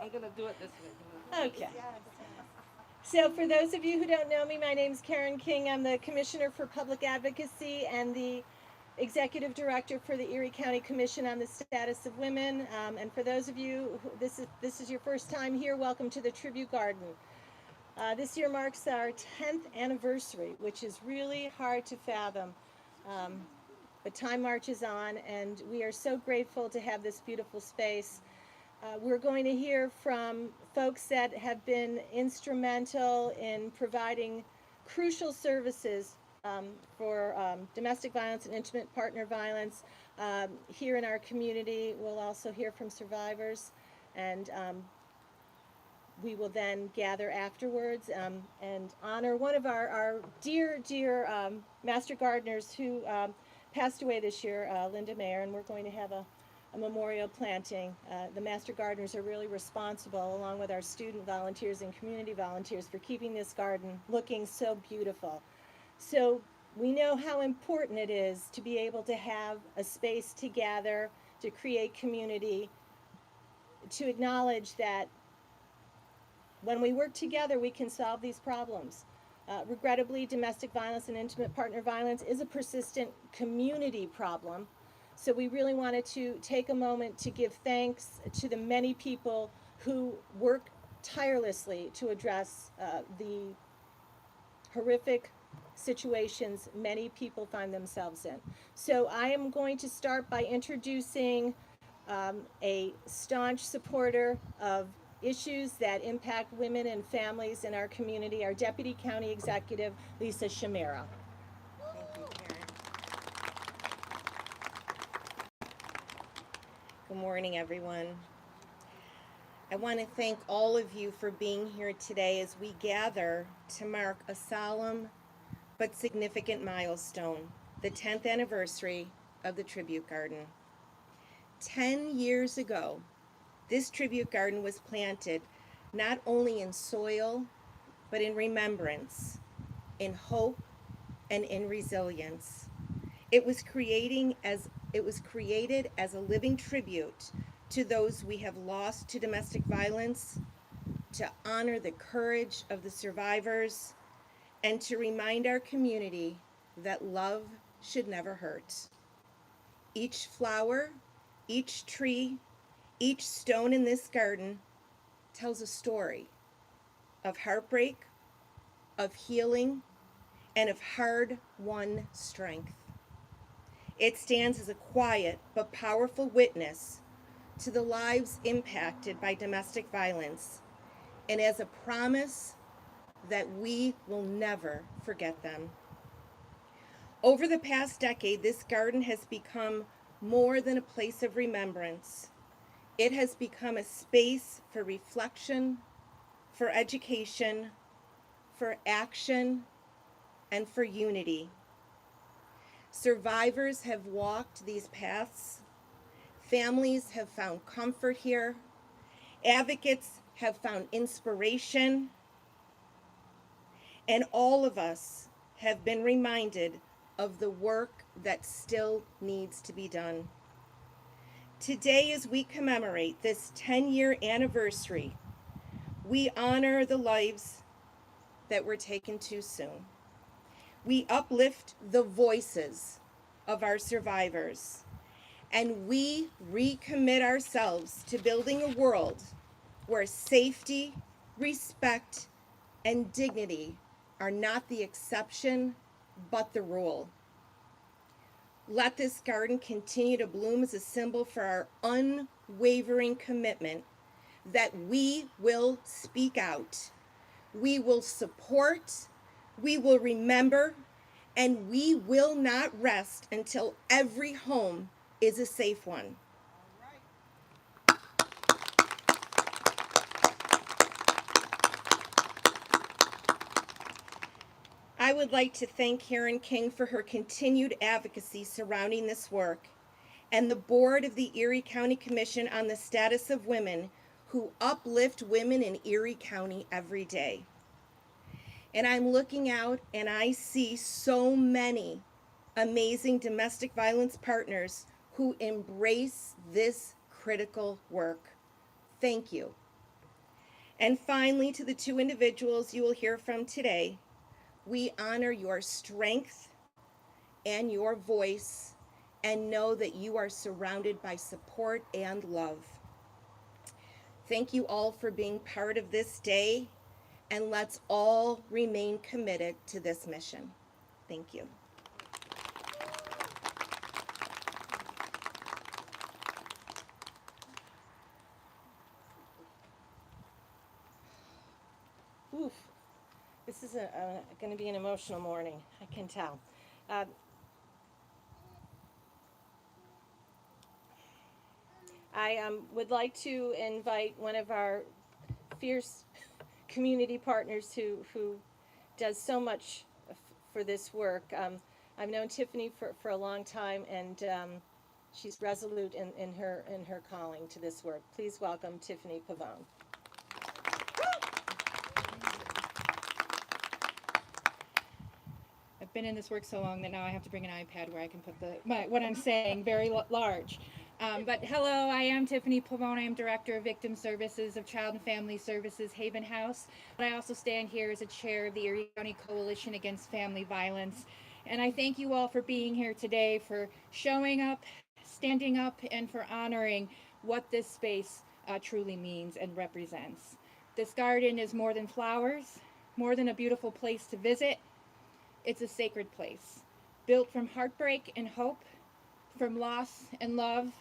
I'm going to do it this way. Okay. So for those of you who don't know me, my name is Karen King. I'm the Commissioner for Public Advocacy and the Executive Director for the Erie County Commission on the Status of Women. And for those of you who this is your first time here, welcome to the Tribute Garden. This year marks our 10th anniversary, which is really hard to fathom. Um, but time marches on, and we are so grateful to have this beautiful space. We're going to hear from folks that have been instrumental in providing crucial services for domestic violence and intimate partner violence here in our community. We'll also hear from survivors, and we will then gather afterwards and honor one of our dear master gardeners who passed away this year, Linda Mayer, and we're going to have a memorial planting. The master gardeners are really responsible, along with our student volunteers and community volunteers, for keeping this garden looking so beautiful. So we know how important it is to be able to have a space to gather, to create community, to acknowledge that when we work together, we can solve these problems. Regrettably, domestic violence and intimate partner violence is a persistent community problem. So we really wanted to take a moment to give thanks to the many people who work tirelessly to address the horrific situations many people find themselves in. So I am going to start by introducing a staunch supporter of issues that impact women and families in our community, our Deputy County Executive, Lisa Chimera. Thank you, Karen. Good morning, everyone. I want to thank all of you for being here today as we gather to mark a solemn but significant milestone, the 10th anniversary of the Tribute Garden. 10 years ago, this tribute garden was planted not only in soil, but in remembrance, in hope, and in resilience. It was created as a living tribute to those we have lost to domestic violence, to honor the courage of the survivors, and to remind our community that love should never hurt. Each flower, each tree, each stone in this garden tells a story of heartbreak, of healing, and of hard-won strength. It stands as a quiet but powerful witness to the lives impacted by domestic violence, and as a promise that we will never forget them. Over the past decade, this garden has become more than a place of remembrance. It has become a space for reflection, for education, for action, and for unity. Survivors have walked these paths. Families have found comfort here. Advocates have found inspiration. And all of us have been reminded of the work that still needs to be done. Today, as we commemorate this 10-year anniversary, we honor the lives that were taken too soon. We uplift the voices of our survivors, and we recommit ourselves to building a world where safety, respect, and dignity are not the exception, but the rule. Let this garden continue to bloom as a symbol for our unwavering commitment that we will speak out, we will support, we will remember, and we will not rest until every home is a safe one. I would like to thank Karen King for her continued advocacy surrounding this work, and the board of the Erie County Commission on the Status of Women, who uplift women in Erie County every day. And I'm looking out and I see so many amazing domestic violence partners who embrace this critical work. Thank you. And finally, to the two individuals you will hear from today, we honor your strength and your voice and know that you are surrounded by support and love. Thank you all for being part of this day, and let's all remain committed to this mission. Thank you. Oof. This is going to be an emotional morning, I can tell. I would like to invite one of our fierce community partners who does so much for this work. I've known Tiffany for a long time, and she's resolute in her calling to this work. Please welcome Tiffany Pavone. I've been in this work so long that now I have to bring an iPad where I can put what I'm saying very large. But hello, I am Tiffany Pavone. I am Director of Victim Services of Child and Family Services Haven House. But I also stand here as a chair of the Erie County Coalition Against Family Violence. And I thank you all for being here today, for showing up, standing up, and for honoring what this space truly means and represents. This garden is more than flowers, more than a beautiful place to visit. It's a sacred place, built from heartbreak and hope, from loss and love.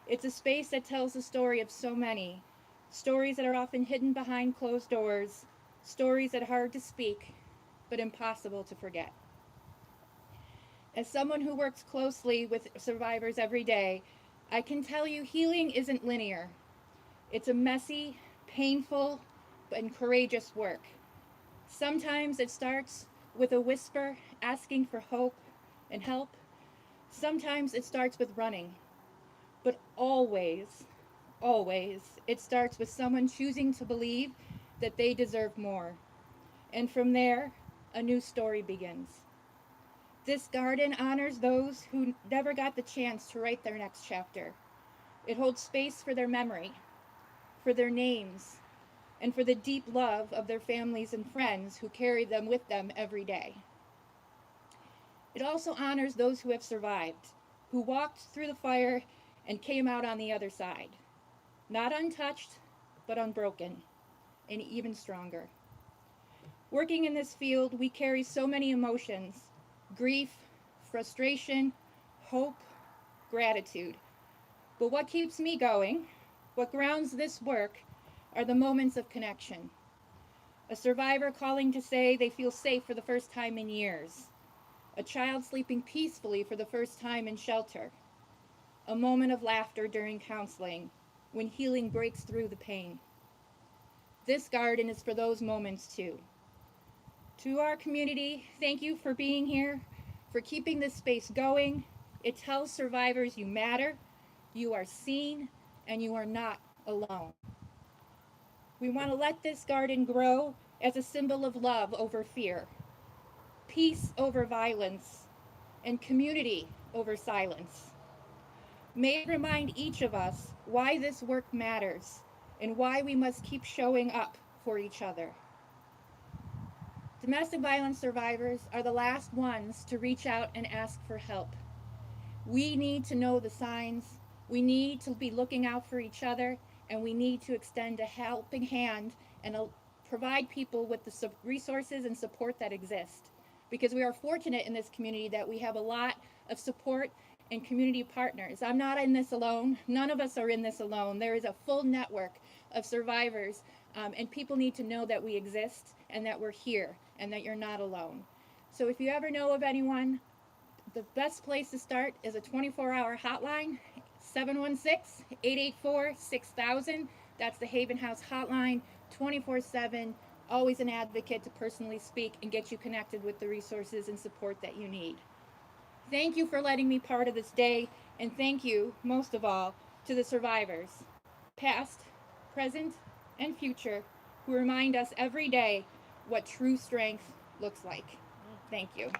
It's a space that tells the story of so many, stories that are often hidden behind closed doors, stories that are hard to speak, but impossible to forget. As someone who works closely with survivors every day, I can tell you healing isn't linear. It's a messy, painful, and courageous work. Sometimes it starts with a whisper asking for hope and help. Sometimes it starts with running. But always, always, it starts with someone choosing to believe that they deserve more. And from there, a new story begins. This garden honors those who never got the chance to write their next chapter. It holds space for their memory, for their names, and for the deep love of their families and friends who carry them with them every day. It also honors those who have survived, who walked through the fire and came out on the other side, not untouched, but unbroken, and even stronger. Working in this field, we carry so many emotions: grief, frustration, hope, gratitude. But what keeps me going, what grounds this work, are the moments of connection. A survivor calling to say they feel safe for the first time in years. A child sleeping peacefully for the first time in shelter. A moment of laughter during counseling, when healing breaks through the pain. This garden is for those moments too. To our community, thank you for being here, for keeping this space going. It tells survivors you matter, you are seen, and you are not alone. We want to let this garden grow as a symbol of love over fear, peace over violence, and community over silence. May it remind each of us why this work matters and why we must keep showing up for each other. Domestic violence survivors are the last ones to reach out and ask for help. We need to know the signs, we need to be looking out for each other, and we need to extend a helping hand and provide people with the resources and support that exist. Because we are fortunate in this community that we have a lot of support and community partners. I'm not in this alone. None of us are in this alone. There is a full network of survivors, and people need to know that we exist and that we're here and that you're not alone. So if you ever know of anyone, the best place to start is a 24-hour hotline, 716-884-6000. That's the Haven House hotline, 24/7, always an advocate to personally speak and get you connected with the resources and support that you need. Thank you for letting me be part of this day, and thank you, most of all, to the survivors, past, present, and future, who remind us every day what true strength looks like. Thank you.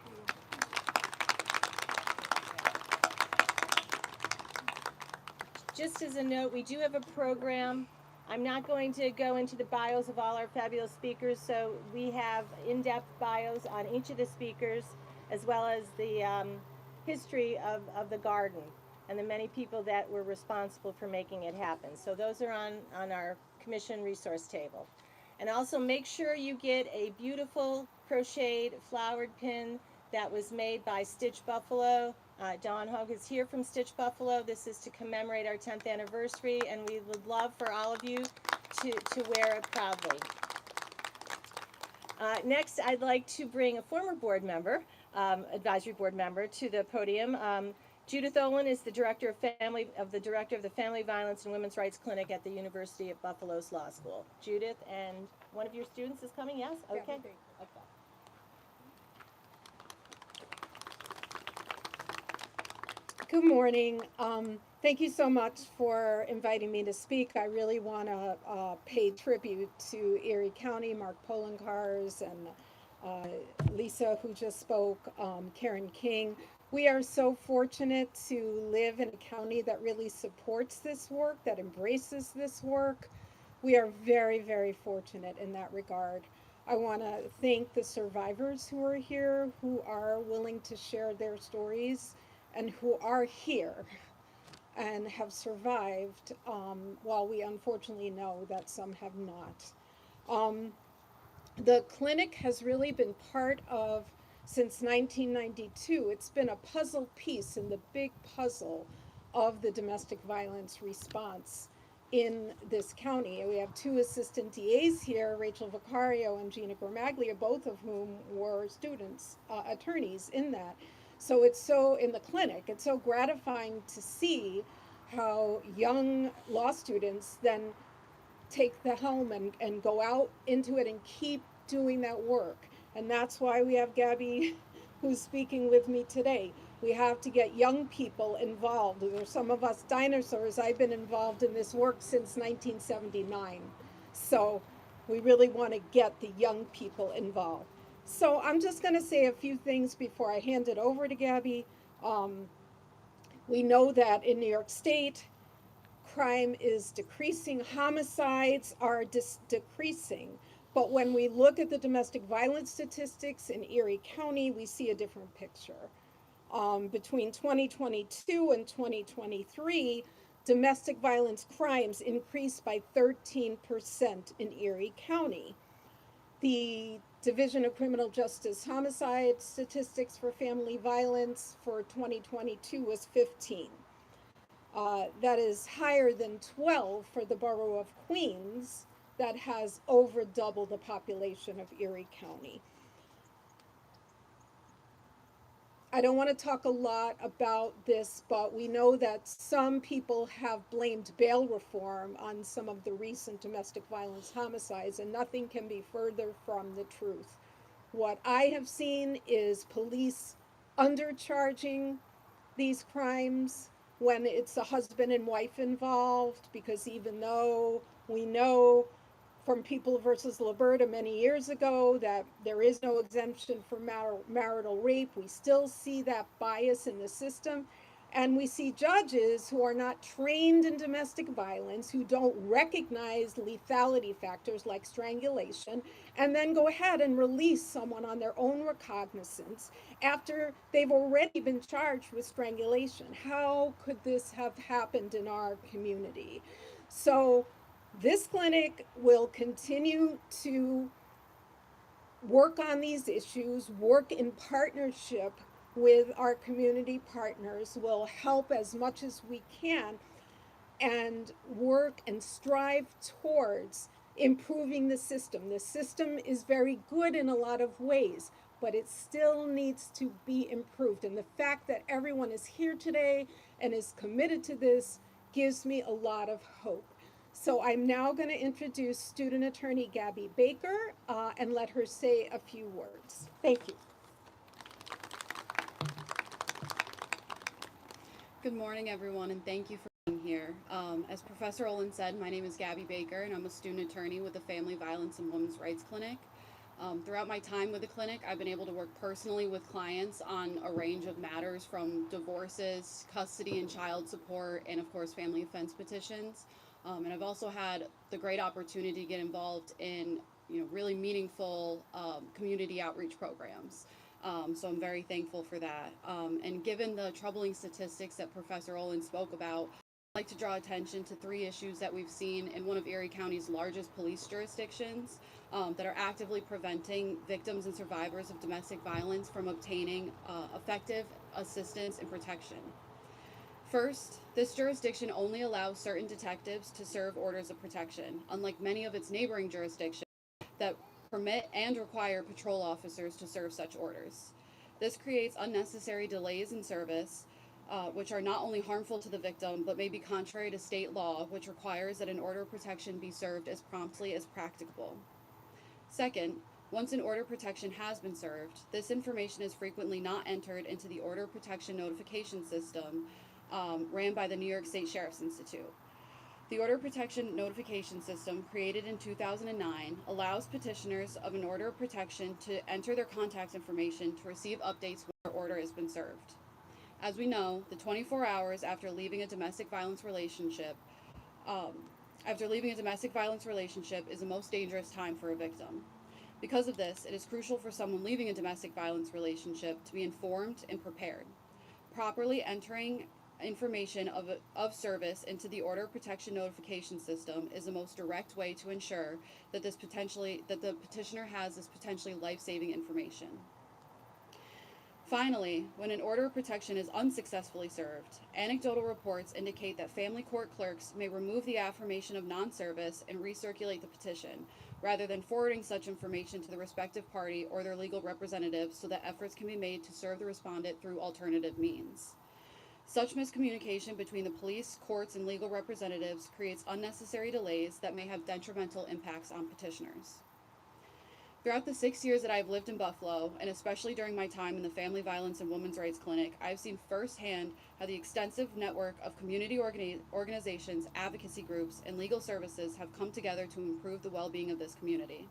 Just as a note, we do have a program I'm not going to go into the bios of all our fabulous speakers, so we have in-depth bios on each of the speakers, as well as the history of the garden and the many people that were responsible for making it happen. So those are on our commission resource table. And also make sure you get a beautiful crocheted flowered pin that was made by Stitch Buffalo. Dawn Hogue is here from Stitch Buffalo. This is to commemorate our 10th anniversary, and we would love for all of you to wear it proudly. Next, I'd like to bring a former board member, advisory board member, to the podium. Judith Olin is the director of the Family Violence and Women's Rights Clinic at the University of Buffalo's Law School. Judith, and one of your students is coming, yes? Okay. Okay. Good morning. Thank you so much for inviting me to speak. I really want to pay tribute to Erie County, Mark Poloncarz, and Lisa, who just spoke, Karen King. We are so fortunate to live in a county that really supports this work, that embraces this work. We are very, very fortunate in that regard. I want to thank the survivors who are here, who are willing to share their stories, and who are here and have survived, while we unfortunately know that some have not. The clinic has really been part of, since 1992, it's been a puzzle piece in the big puzzle of the domestic violence response in this county. We have two assistant DAs here, Rachel Vicario and Gina Gramaglia, both of whom were students, attorneys in that. So it's so, in the clinic, it's so gratifying to see how young law students then take the helm and go out into it and keep doing that work. And that's why we have Gabby, who's speaking with me today. We have to get young people involved. There's some of us dinosaurs. I've been involved in this work since 1979. So we really want to get the young people involved. So I'm just going to say a few things before I hand it over to Gabby. We know that in New York State, crime is decreasing. Homicides are decreasing. But when we look at the domestic violence statistics in Erie County, we see a different picture. Between 2022 and 2023, domestic violence crimes increased by 13% in Erie County. The Division of Criminal Justice homicide statistics for family violence for 2022 was 15. That is higher than 12 for the borough of Queens, that has over double the population of Erie County. I don't want to talk a lot about this, but we know that some people have blamed bail reform on some of the recent domestic violence homicides, and nothing can be further from the truth. What I have seen is police undercharging these crimes when it's a husband and wife involved, because even though we know from People versus Liberta many years ago that there is no exemption for marital rape, we still see that bias in the system. And we see judges who are not trained in domestic violence, who don't recognize lethality factors like strangulation, and then go ahead and release someone on their own recognizance after they've already been charged with strangulation. How could this have happened in our community? So this clinic will continue to work on these issues, work in partnership with our community partners. Will help as much as we can and work and strive towards improving the system. The system is very good in a lot of ways, but it still needs to be improved. And the fact that everyone is here today and is committed to this gives me a lot of hope. So I'm now going to introduce student attorney Gabby Baker and let her say a few words. Thank you. Good morning, everyone, and thank you for being here. As Professor Olin said, my name is Gabby Baker, and I'm a student attorney with the Family Violence and Women's Rights Clinic. Throughout my time with the clinic, I've been able to work personally with clients on a range of matters from divorces, custody and child support, and of course family offense petitions. And I've also had the great opportunity to get involved in, really meaningful community outreach programs. So I'm very thankful for that. And given the troubling statistics that Professor Olin spoke about, I'd like to draw attention to 3 issues that we've seen in one of Erie County's largest police jurisdictions that are actively preventing victims and survivors of domestic violence from obtaining effective assistance and protection. First, this jurisdiction only allows certain detectives to serve orders of protection, unlike many of its neighboring jurisdictions that permit and require patrol officers to serve such orders. This creates unnecessary delays in service, which are not only harmful to the victim, but may be contrary to state law, which requires that an order of protection be served as promptly as practicable. Second, once an order of protection has been served, this information is frequently not entered into the order of protection notification system ran by the New York State Sheriff's Institute. The Order of Protection Notification System, created in 2009, allows petitioners of an order of protection to enter their contact information to receive updates when their order has been served. As we know, the 24 hours after leaving a domestic violence relationship is the most dangerous time for a victim. Because of this, it is crucial for someone leaving a domestic violence relationship to be informed and prepared. Properly entering information of service into the order of protection notification system is the most direct way to ensure that the petitioner has this potentially life-saving information. Finally, when an order of protection is unsuccessfully served, anecdotal reports indicate that family court clerks may remove the affirmation of non-service and recirculate the petition, rather than forwarding such information to the respective party or their legal representative so that efforts can be made to serve the respondent through alternative means. Such miscommunication between the police, courts, and legal representatives creates unnecessary delays that may have detrimental impacts on petitioners. Throughout the 6 years that I've lived in Buffalo, and especially during my time in the Family Violence and Women's Rights Clinic, I've seen firsthand how the extensive network of community organizations, advocacy groups, and legal services have come together to improve the well-being of this community.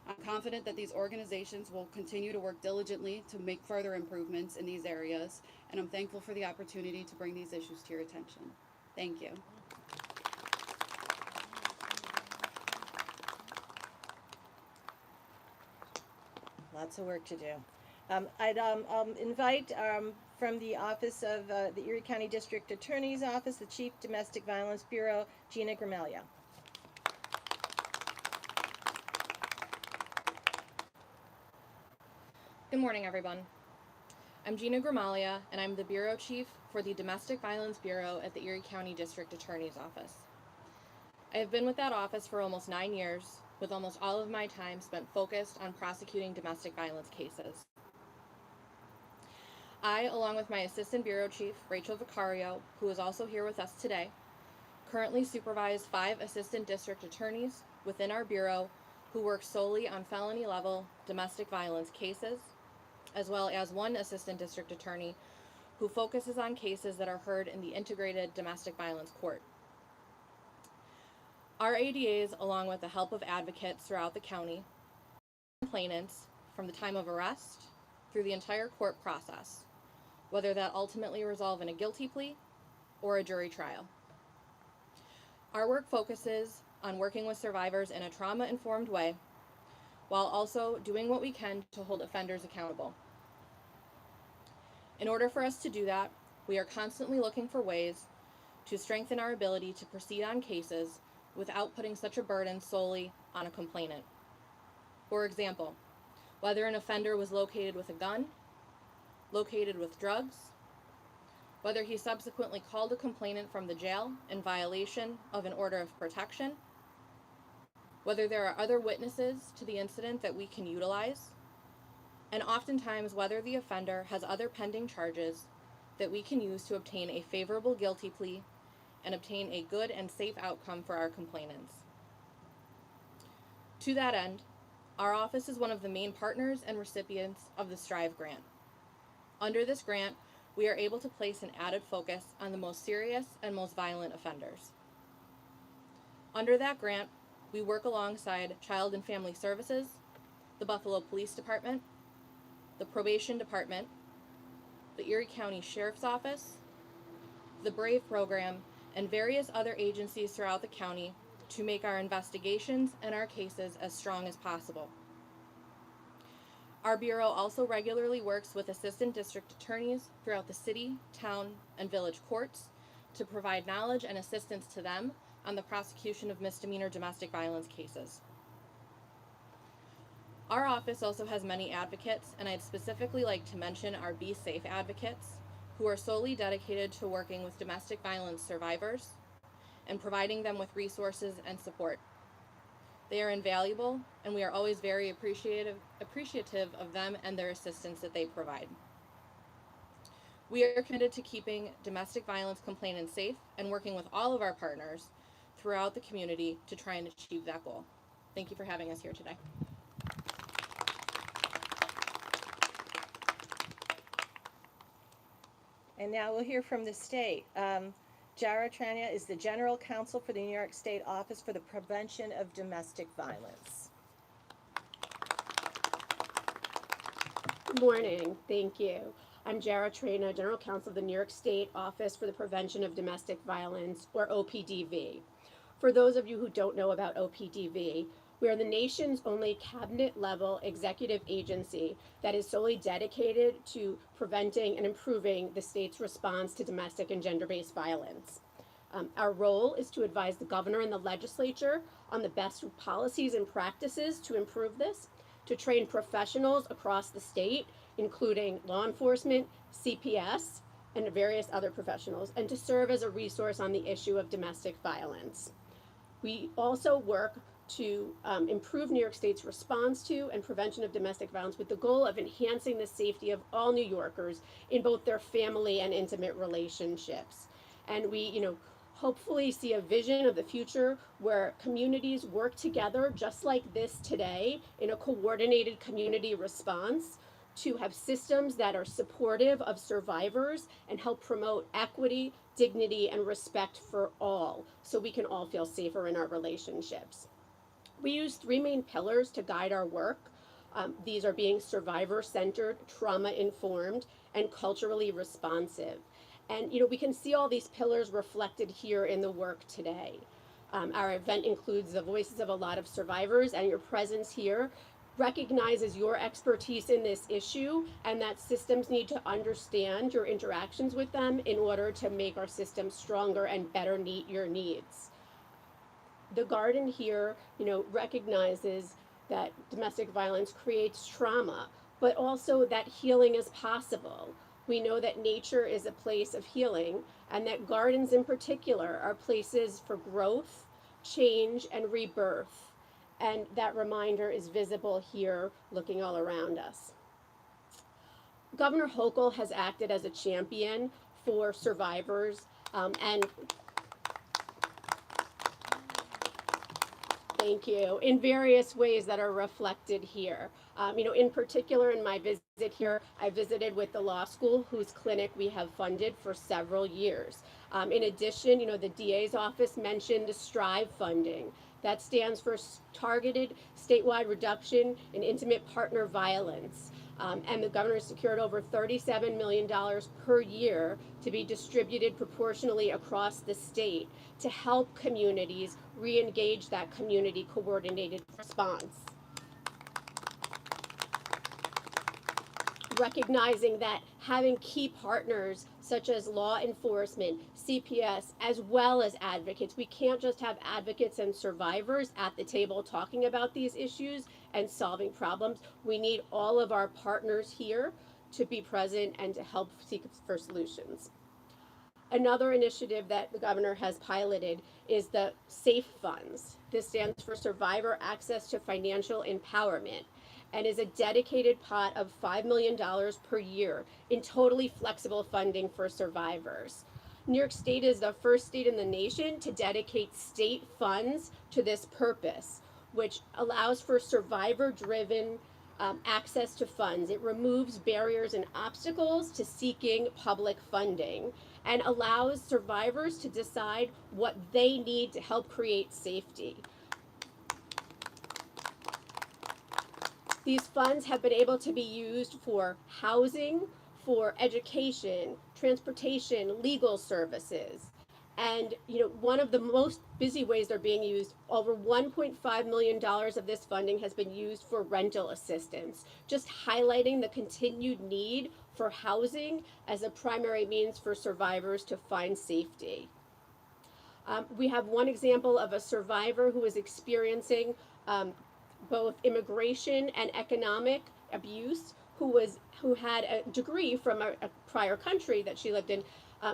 I'm confident that these organizations will continue to work diligently to make further improvements in these areas, and I'm thankful for the opportunity to bring these issues to your attention. Thank you. Lots of work to do. I'd invite from the Office of the Erie County District Attorney's Office, the Chief Domestic Violence Bureau, Gina Gramaglia. Good morning, everyone. I'm Gina Gramaglia, and I'm the Bureau Chief for the Domestic Violence Bureau at the Erie County District Attorney's Office. I have been with that office for almost 9 years, with almost all of my time spent focused on prosecuting domestic violence cases. I, along with my Assistant Bureau Chief, Rachel Vicario, who is also here with us today, currently supervise 5 Assistant District Attorneys within our Bureau who work solely on felony-level domestic violence cases, as well as 1 Assistant District Attorney who focuses on cases that are heard in the Integrated Domestic Violence Court. Our ADAs, along with the help of advocates throughout the county, complainants from the time of arrest through the entire court process, whether that ultimately resolve in a guilty plea or a jury trial. Our work focuses on working with survivors in a trauma-informed way, while also doing what we can to hold offenders accountable. In order for us to do that, we are constantly looking for ways to strengthen our ability to proceed on cases without putting such a burden solely on a complainant. For example, whether an offender was located with a gun, located with drugs, whether he subsequently called a complainant from the jail in violation of an order of protection, whether there are other witnesses to the incident that we can utilize, and oftentimes whether the offender has other pending charges that we can use to obtain a favorable guilty plea and obtain a good and safe outcome for our complainants. To that end, our office is one of the main partners and recipients of the STRIVE grant. Under this grant, we are able to place an added focus on the most serious and most violent offenders. Under that grant, we work alongside Child and Family Services, the Buffalo Police Department, the Probation Department, the Erie County Sheriff's Office, the BRAVE program, and various other agencies throughout the county to make our investigations and our cases as strong as possible. Our Bureau also regularly works with assistant district attorneys throughout the city, town, and village courts to provide knowledge and assistance to them on the prosecution of misdemeanor domestic violence cases. Our office also has many advocates, and I'd specifically like to mention our Be Safe advocates, who are solely dedicated to working with domestic violence survivors and providing them with resources and support. They are invaluable, and we are always very appreciative of them and their assistance that they provide. We are committed to keeping domestic violence complainants safe and working with all of our partners throughout the community to try and achieve that goal. Thank you for having us here today. And now we'll hear from the state. Jara Traina is the General Counsel for the New York State Office for the Prevention of Domestic Violence. Good morning. Thank you. I'm Jara Traina, General Counsel of the New York State Office for the Prevention of Domestic Violence, or OPDV. For those of you who don't know about OPDV, we are the nation's only cabinet-level executive agency that is solely dedicated to preventing and improving the state's response to domestic and gender-based violence. Our role is to advise the governor and the legislature on the best policies and practices to improve this, to train professionals across the state, including law enforcement, CPS, and various other professionals, and to serve as a resource on the issue of domestic violence. We also work to improve New York State's response to and prevention of domestic violence with the goal of enhancing the safety of all New Yorkers in both their family and intimate relationships. And we, hopefully see a vision of the future where communities work together just like this today in a coordinated community response to have systems that are supportive of survivors and help promote equity, dignity, and respect for all so we can all feel safer in our relationships. We use three main pillars to guide our work. These are being survivor-centered, trauma-informed, and culturally responsive. And we can see all these pillars reflected here in the work today. Our event includes the voices of a lot of survivors, and your presence here recognizes your expertise in this issue and that systems need to understand your interactions with them in order to make our systems stronger and better meet your needs. The garden here, recognizes that domestic violence creates trauma, but also that healing is possible. We know that nature is a place of healing, and that gardens in particular are places for growth, change, and rebirth. And that reminder is visible here, looking all around us. Governor Hochul has acted as a champion for survivors, and thank you, in various ways that are reflected here. In particular, in my visit here, I visited with the law school whose clinic we have funded for several years. In addition, the DA's office mentioned the STRIVE funding. That stands for Targeted Statewide Reduction in Intimate Partner Violence. And the governor secured over $37 million per year to be distributed proportionally across the state to help communities re-engage that community coordinated response. Recognizing that having key partners such as law enforcement, CPS, as well as advocates, we can't just have advocates and survivors at the table talking about these issues and solving problems. We need all of our partners here to be present and to help seek for solutions. Another initiative that the governor has piloted is the SAFE funds. This stands for Survivor Access to Financial Empowerment, and is a dedicated pot of $5 million per year in totally flexible funding for survivors. New York State is the first state in the nation to dedicate state funds to this purpose, which allows for survivor-driven access to funds. It removes barriers and obstacles to seeking public funding and allows survivors to decide what they need to help create safety. These funds have been able to be used for housing, for education, transportation, legal services. And one of the most busy ways they're being used, over $1.5 million of this funding has been used for rental assistance, just highlighting the continued need for housing as a primary means for survivors to find safety. We have one example of a survivor who is experiencing both immigration and economic abuse, who had a degree from a prior country that she lived in,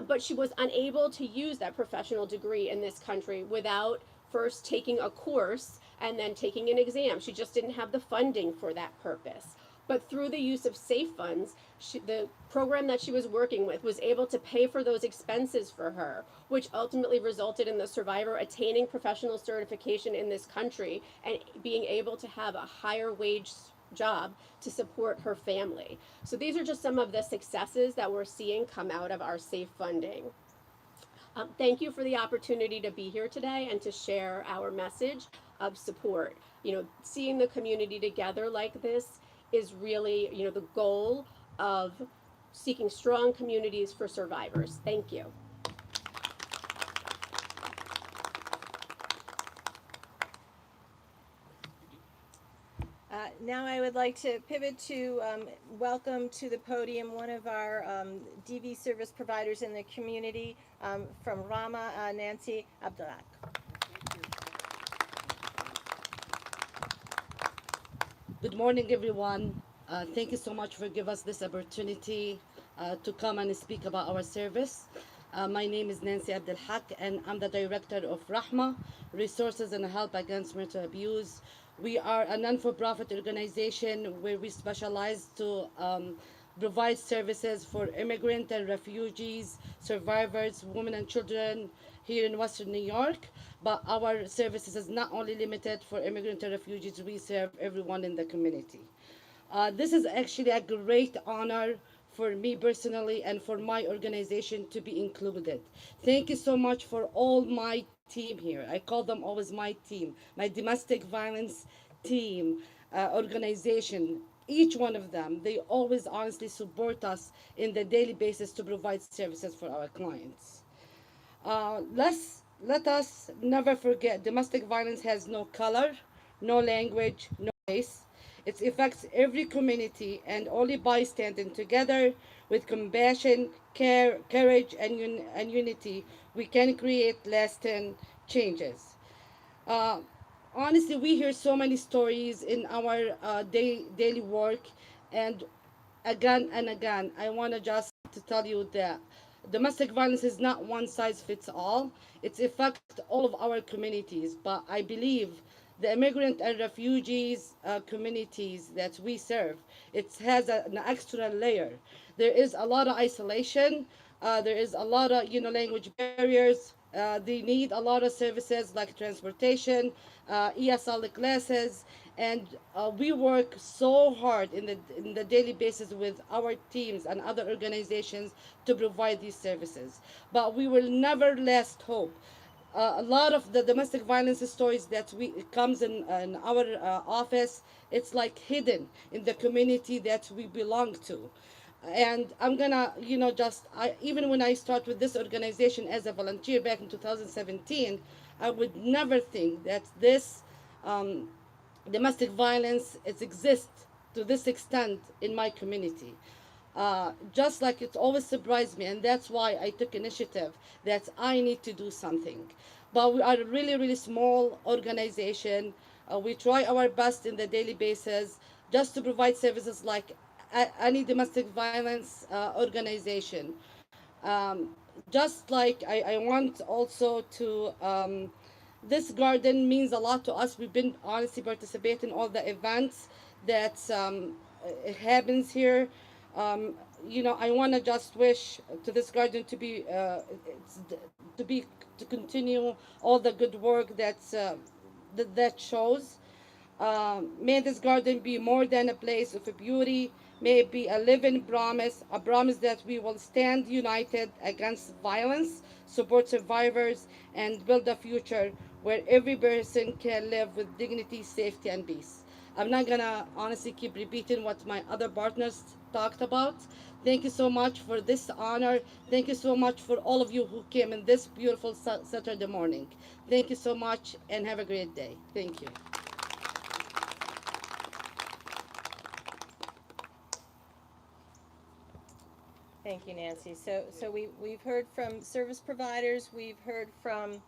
but she was unable to use that professional degree in this country without first taking a course and then taking an exam. She just didn't have the funding for that purpose. But through the use of SAFE funds, the program that she was working with was able to pay for those expenses for her, which ultimately resulted in the survivor attaining professional certification in this country and being able to have a higher wage job to support her family. So these are just some of the successes that we're seeing come out of our SAFE funding. Thank you for the opportunity to be here today and to share our message of support. Seeing the community together like this is really, the goal of seeking strong communities for survivors. Thank you. Now I would like to pivot to welcome to the podium one of our DV service providers in the community from RAHAMA, Nancy Abdelhaq. Good morning, everyone. Thank you so much for giving us this opportunity to come and speak about our service. My name is Nancy Abdelhaq, and I'm the director of RAHAMA, Resources and Help Against Mental Abuse. We are a non-for-profit organization where we specialize to provide services for immigrant and refugees, survivors, women and children here in Western New York. But our services is not only limited for immigrant and refugees, we serve everyone in the community. This is actually a great honor for me personally and for my organization to be included. Thank you so much for all my team here. I call them always my team, my domestic violence team, organization. Each one of them, they always honestly support us in the daily basis to provide services for our clients. Let us never forget, domestic violence has no color, no language, no race. It affects every community, and only by standing together with compassion, care, courage, and unity, we can create lasting changes. Honestly, we hear so many stories in our daily work, and again and again, I want to just to tell you that domestic violence is not one size fits all. It affects all of our communities, but I believe the immigrant and refugees communities that we serve, it has an extra layer. There is a lot of isolation. There is a lot of language barriers. They need a lot of services like transportation, ESL classes, and we work so hard in the daily basis with our teams and other organizations to provide these services. But we will never lose hope. A lot of the domestic violence stories that comes in our office, it's like hidden in the community that we belong to. And I'm gonna, even when I start with this organization as a volunteer back in 2017, I would never think that this domestic violence exists to this extent in my community. Just like it always surprised me, and that's why I took initiative that I need to do something. But we are a really, really small organization. We try our best in the daily basis just to provide services like any domestic violence organization. Just like I want also to, this garden means a lot to us. We've been honestly participating in all the events that happens here. I want to just wish to this garden to be to continue all the good work that shows. May this garden be more than a place of beauty. May it be a living promise, a promise that we will stand united against violence, support survivors, and build a future where every person can live with dignity, safety, and peace. I'm not gonna honestly keep repeating what my other partners talked about. Thank you so much for this honor. Thank you so much for all of you who came in this beautiful Saturday morning. Thank you so much and have a great day. Thank you. Thank you, Nancy. So we've heard from service providers, we've heard from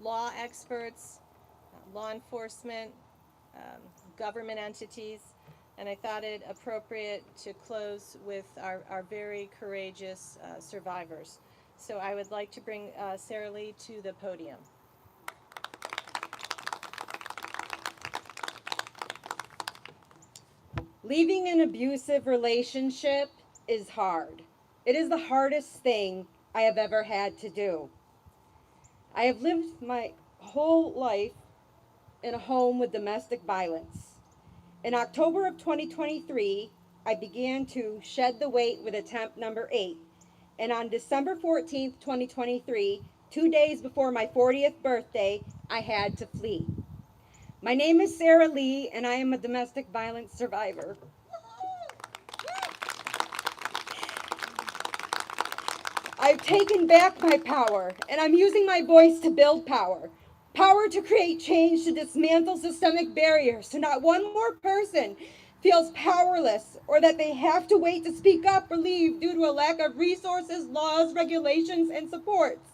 law experts, law enforcement, government entities, and I thought it appropriate to close with our very courageous survivors. So I would like to bring Sarah Lee to the podium. Leaving an abusive relationship is hard. It is the hardest thing I have ever had to do. I have lived my whole life in a home with domestic violence. In October of 2023, I began to shed the weight with attempt number 8. And on December 14th, 2023, 2 days before my 40th birthday, I had to flee. My name is Sarah Lee, and I am a domestic violence survivor. I've taken back my power, and I'm using my voice to build power. Power to create change, to dismantle systemic barriers, so not one more person feels powerless or that they have to wait to speak up or leave due to a lack of resources, laws, regulations, and supports.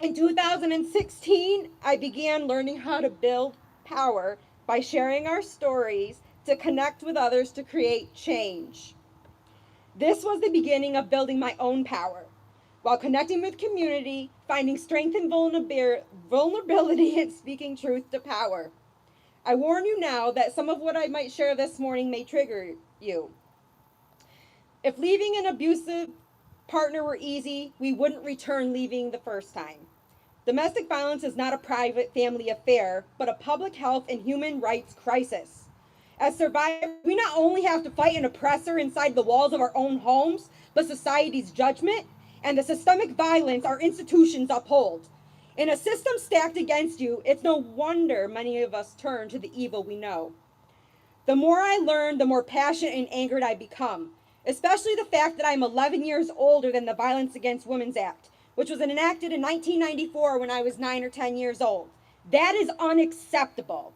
In 2016, I began learning how to build power by sharing our stories to connect with others to create change. This was the beginning of building my own power, while connecting with community, finding strength and vulnerability, and speaking truth to power. I warn you now that some of what I might share this morning may trigger you. If leaving an abusive partner were easy, we wouldn't return leaving the first time. Domestic violence is not a private family affair, but a public health and human rights crisis. As survivors, we not only have to fight an oppressor inside the walls of our own homes, but society's judgment and the systemic violence our institutions uphold. In a system stacked against you, it's no wonder many of us turn to the evil we know. The more I learn, the more passionate and angered I become, especially the fact that I'm 11 years older than the Violence Against Women's Act, which was enacted in 1994 when I was 9 or 10 years old. That is unacceptable.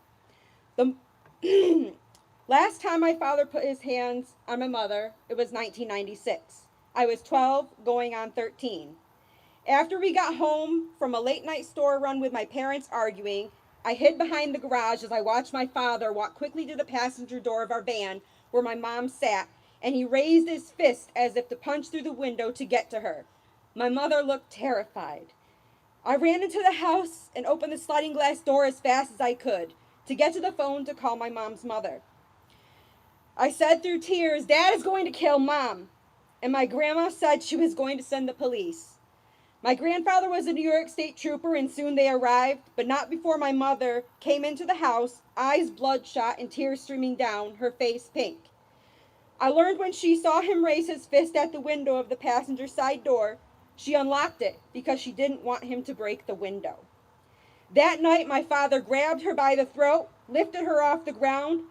The last time my father put his hands on my mother, it was 1996. I was 12, going on 13. After we got home from a late night store run with my parents arguing, I hid behind the garage as I watched my father walk quickly to the passenger door of our van where my mom sat, and he raised his fist as if to punch through the window to get to her. My mother looked terrified. I ran into the house and opened the sliding glass door as fast as I could to get to the phone to call my mom's mother. I said through tears, "Dad is going to kill Mom." And my grandma said she was going to send the police. My grandfather was a New York State trooper, and soon they arrived, but not before my mother came into the house, eyes bloodshot and tears streaming down, her face pink. I learned when she saw him raise his fist at the window of the passenger side door, she unlocked it because she didn't want him to break the window. That night, my father grabbed her by the throat, lifted her off the ground,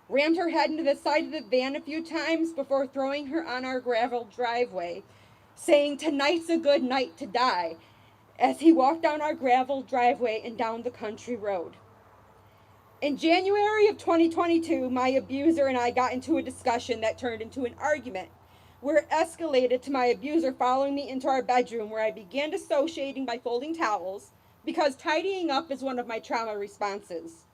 rammed her head into the side of the van a few times before throwing her on our gravel driveway, saying, "Tonight's a good night to die," as he walked down our gravel driveway and down the country road. In January of 2022, my abuser and I got into a discussion that turned into an argument, where it escalated to my abuser following me into our bedroom, where I began dissociating by folding towels, because tidying up is one of my trauma responses.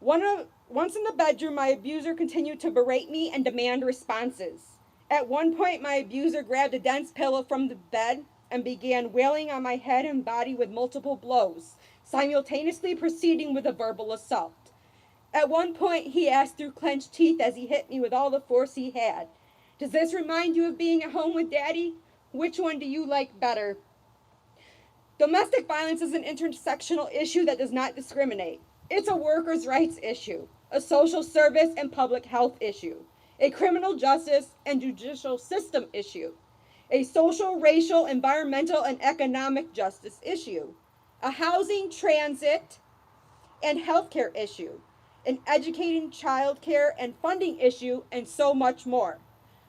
Once in the bedroom, my abuser continued to berate me and demand responses. At one point, my abuser grabbed a dense pillow from the bed and began wailing on my head and body with multiple blows, simultaneously proceeding with a verbal assault. At one point, he asked through clenched teeth as he hit me with all the force he had, "Does this remind you of being at home with Daddy? Which one do you like better?" Domestic violence is an intersectional issue that does not discriminate. It's a workers' rights issue, a social service and public health issue, a criminal justice and judicial system issue, a social, racial, environmental, and economic justice issue, a housing, transit, and healthcare issue, an educating childcare and funding issue, and so much more.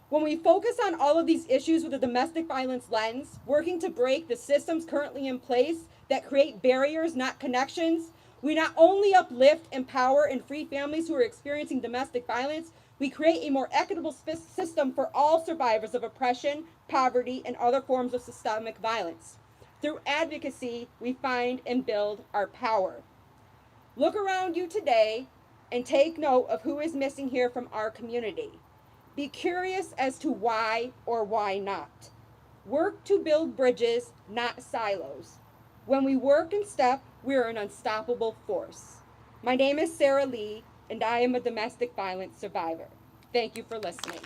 When we focus on all of these issues with a domestic violence lens, working to break the systems currently in place that create barriers, not connections, we not only uplift, empower, and free families who are experiencing domestic violence, we create a more equitable system for all survivors of oppression, poverty, and other forms of systemic violence. Through advocacy, we find and build our power. Look around you today and take note of who is missing here from our community. Be curious as to why or why not. Work to build bridges, not silos. When we work in step, we are an unstoppable force. My name is Sarah Lee, and I am a domestic violence survivor. Thank you for listening.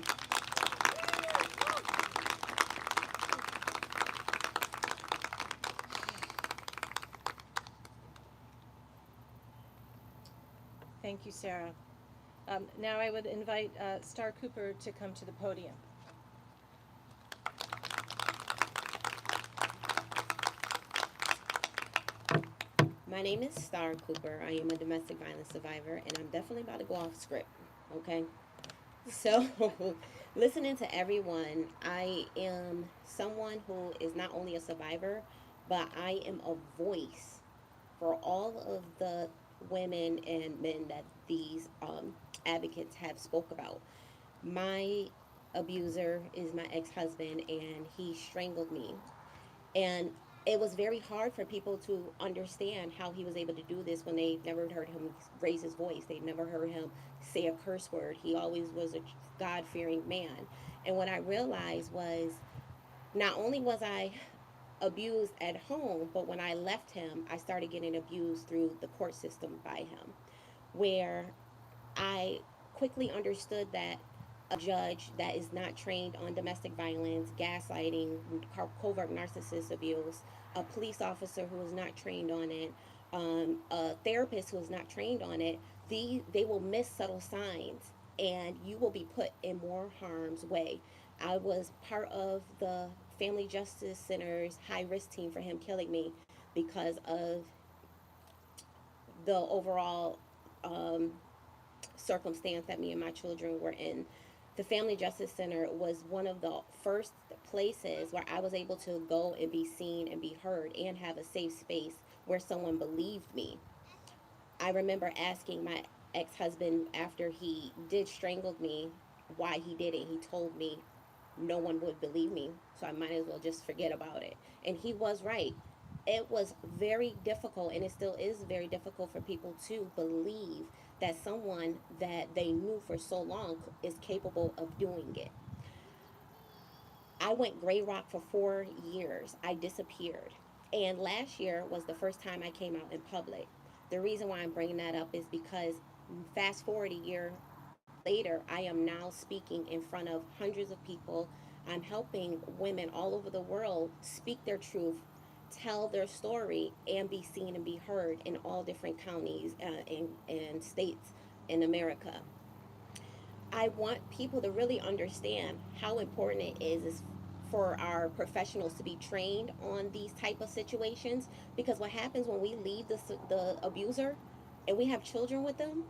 Thank you, Sarah. Now I would invite Star Cooper to come to the podium. My name is Star Cooper. I am a domestic violence survivor, and I'm definitely about to go off script, okay? So, listening to everyone, I am someone who is not only a survivor, but I am a voice for all of the women and men that these advocates have spoke about. My abuser is my ex-husband, and he strangled me. And it was very hard for people to understand how he was able to do this when they never heard him raise his voice. They never heard him say a curse word. He always was a God-fearing man. And what I realized was not only was I abused at home, but when I left him, I started getting abused through the court system by him, where I quickly understood that a judge that is not trained on domestic violence, gaslighting, covert narcissist abuse, a police officer who is not trained on it, a therapist who is not trained on it, they will miss subtle signs and you will be put in more harm's way. I was part of the Family Justice Center's high-risk team for him killing me because of the overall circumstance that me and my children were in. The Family Justice Center was one of the first places where I was able to go and be seen and be heard and have a safe space where someone believed me. I remember asking my ex-husband after he did strangle me why he did it. He told me no one would believe me, so I might as well just forget about it. And he was right. It was very difficult, and it still is very difficult for people to believe that someone that they knew for so long is capable of doing it. I went gray rock for 4 years. I disappeared. And last year was the first time I came out in public. The reason why I'm bringing that up is because fast forward a year later, I am now speaking in front of hundreds of people. I'm helping women all over the world speak their truth, tell their story, and be seen and be heard in all different counties and states in America. I want people to really understand how important it is for our professionals to be trained on these type of situations, because what happens when we leave the abuser and we have children with them,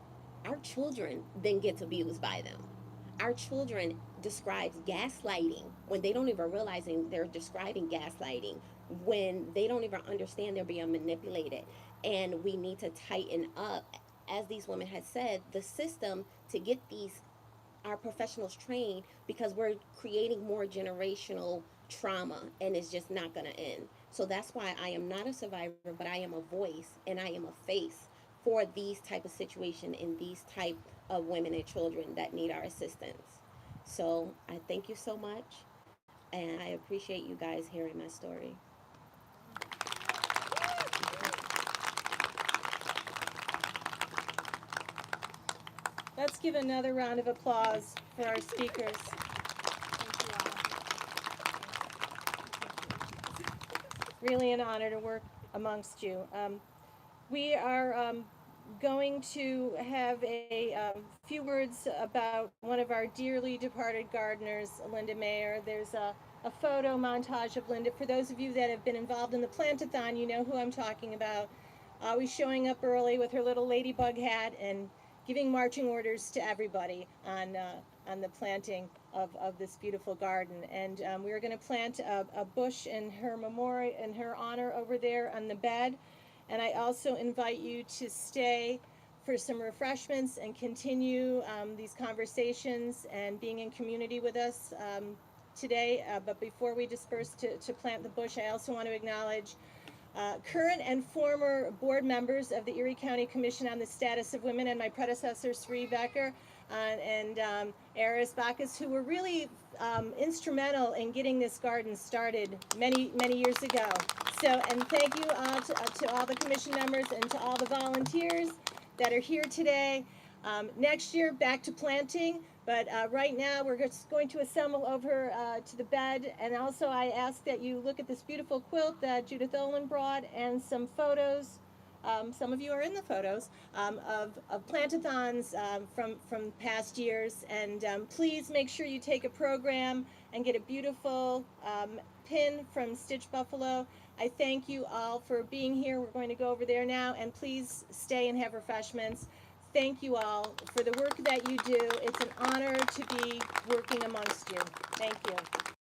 our children then gets abused by them. Our children describes gaslighting when they don't even realize they're describing gaslighting, when they don't even understand they're being manipulated. And we need to tighten up, as these women had said, the system to get our professionals trained, because we're creating more generational trauma and it's just not going to end. So that's why I am not a survivor, but I am a voice and I am a face for these type of situation and these type of women and children that need our assistance. So I thank you so much, and I appreciate you guys hearing my story. Let's give another round of applause for our speakers. Really an honor to work amongst you. We are going to have a few words about one of our dearly departed gardeners, Linda Mayer. There's a photo montage of Linda. For those of you that have been involved in the Plantathon, you know who I'm talking about. Always showing up early with her little ladybug hat and giving marching orders to everybody on the planting of this beautiful garden. And we are going to plant a bush in her memorial, in her honor over there on the bed. And I also invite you to stay for some refreshments and continue these conversations and being in community with us today. But before we disperse to plant the bush, I also want to acknowledge current and former board members of the Erie County Commission on the Status of Women and my predecessor, Sri Becker and Eris Bacchus, who were really instrumental in getting this garden started many years ago. So, and thank you all to all the commission members and to all the volunteers that are here today. Next year, back to planting, but right now we're just going to assemble over to the bed. And also I ask that you look at this beautiful quilt that Judith Olin brought and some photos. Some of you are in the photos of plantathons from past years. And please make sure you take a program and get a beautiful pin from Stitch Buffalo. I thank you all for being here. We're going to go over there now, and please stay and have refreshments. Thank you all for the work that you do. It's an honor to be working amongst you. Thank you.